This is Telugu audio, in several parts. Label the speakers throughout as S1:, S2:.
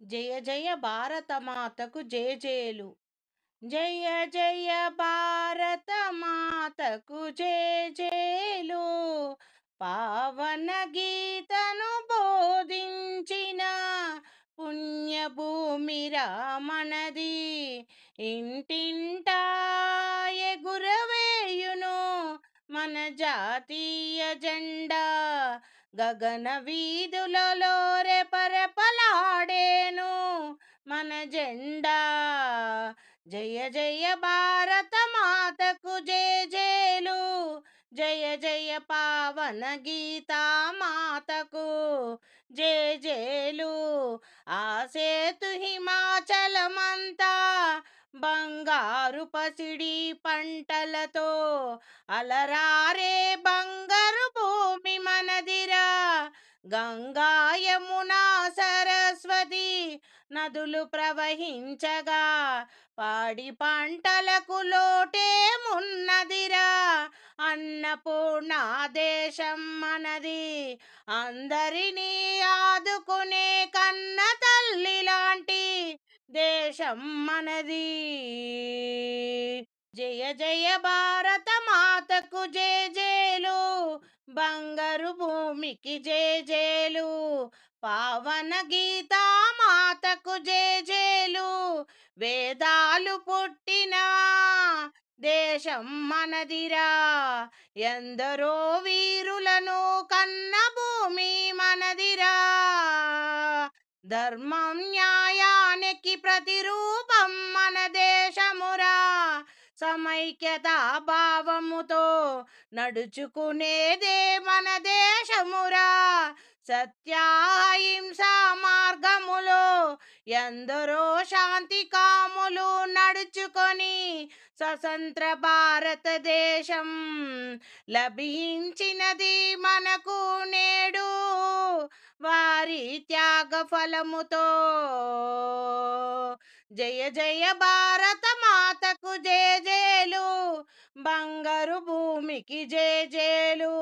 S1: జయ జయ భారత మాతకు జేజేలు. జయ జయ భారత మాతకు జేజేలు. పావన గీతను బోధించిన పుణ్యభూమిరా మనది. ఇంటింటా ఎగురవేయును మన జాతీయ జెండా. గగన వీధులలో రెపరెపలాడేను మన జెండా. జయ జయ భారత మాతకు జేజేలు. జయ జయ పావన గీతా మాతకు జేజేలు. ఆ సేతు హిమాచలమంతా బంగారు పసిడి పంటలతో అలరారే బంగారు భూమి మనదిరా. గంగా యమునా సరస్వతి నదులు ప్రవహించగా పాడి పంటలకు లోటేమున్నదిరా. అన్నపూర్ణ దేశం మనది, అందరినీ ఆదుకునే కన్న తల్లి లాంటి దేశం మనది. జయ జయ భారత మాతకు జేజేలు. బంగారు భూమికి జేజేలు. పావన గీతా మాతకు జేజేలు. వేదాలు పుట్టిన దేశం మనదిరా. ఎందరో వీరులను కన్న భూమి మనదిరా. ధర్మం న్యాయానికి ప్రతిరూపం మన దేశమురా. సమైక్యతా భావముతో నడుచుకునేదే మన దేశమురా. సత్యాహింస మార్గములో ఎందరో శాంతి కాములు నడుచుకొని స్వతంత్ర భారతదేశం లభించినది మనకు నేడు వారి త్యాగ ఫలముతో. జయ జయ భారత మాతకు జేజేలు. బంగారు భూమికి జేజేలు.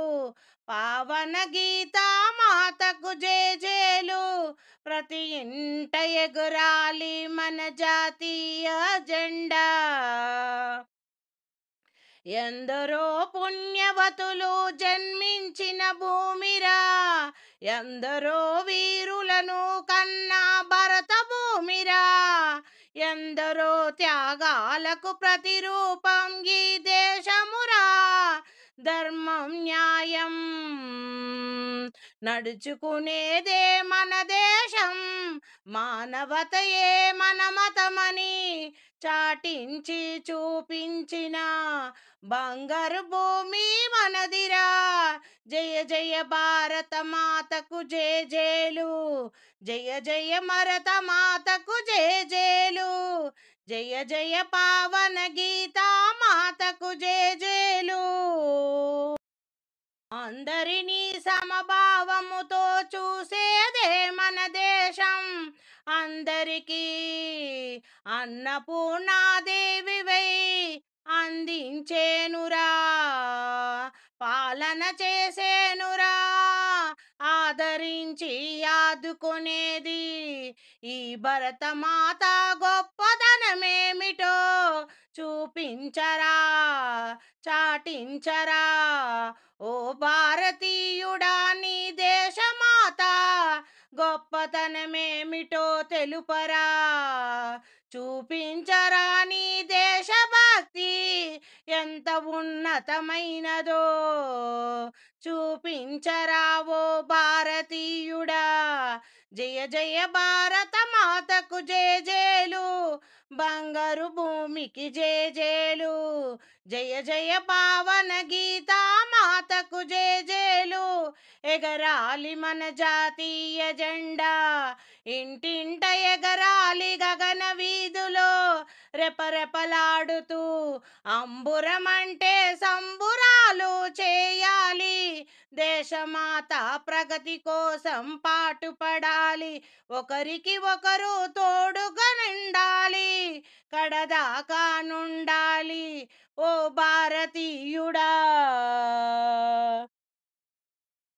S1: పావన గీతా మాతకు జేజేలు. ప్రతి ఇంట ఎగురాలి మన జాతీయ జెండా. ఎందరో పుణ్యవతులు జన్మించిన భూమిరా. ఎందరో వీరులను కన్నా భరత భూమిరా. ఎందరో త్యాగాలకు ప్రతిరూపం ఈ దేశమురా. ధర్మం న్యాయం నడుచుకునేదే మన దేశం. మానవతయే మన మతమని చాటించి చూపించిన బంగారు భూమి మనదిరా. జయ జయ భారత మాతకు జేజేలు. జయ జయ భరత మాతకు జేజేలు. జయ జయ పావన గీతా మాతకు జేజేలు. అందరినీ సమభావముతో చూసేదే మన దేశం. అందరికీ అన్నపూర్ణాదేవివై అందించేనురా. పాలన చేసేనురా. ఆదరించి ఆదుకునేది ఈ భరతమాత గొప్పదనమేమిటో చూపించరా, చాటించరా. ఓ భారతీయుడా, నీ దేశమాత గొప్పతనమేమిటో తెలుపరా. చూపించరా నీ దేశభక్తి ఎంత ఉన్నతమైనదో. చూపించరా ఓ భారతీయుడా. జయ జయ భారత మాతకు జేజేలు. బంగారు భూమికి జేజేలు. జయ జయ పావన గీతా మాతకు జేజేలు. ఎగరాలి మన జాతీయ జెండా. ఇంటింట ఎగరాలి గగన వీధులో రెపరెపలాడుతూ. అంబురమంటే సంబురాలు చేయాలి. దేశమాత ప్రగతి కోసం పాటుపడాలి. ఒకరికి ఒకరు తోడుగా నిండాలి. కడదాకా నుండాలి ఓ భారతీయుడా.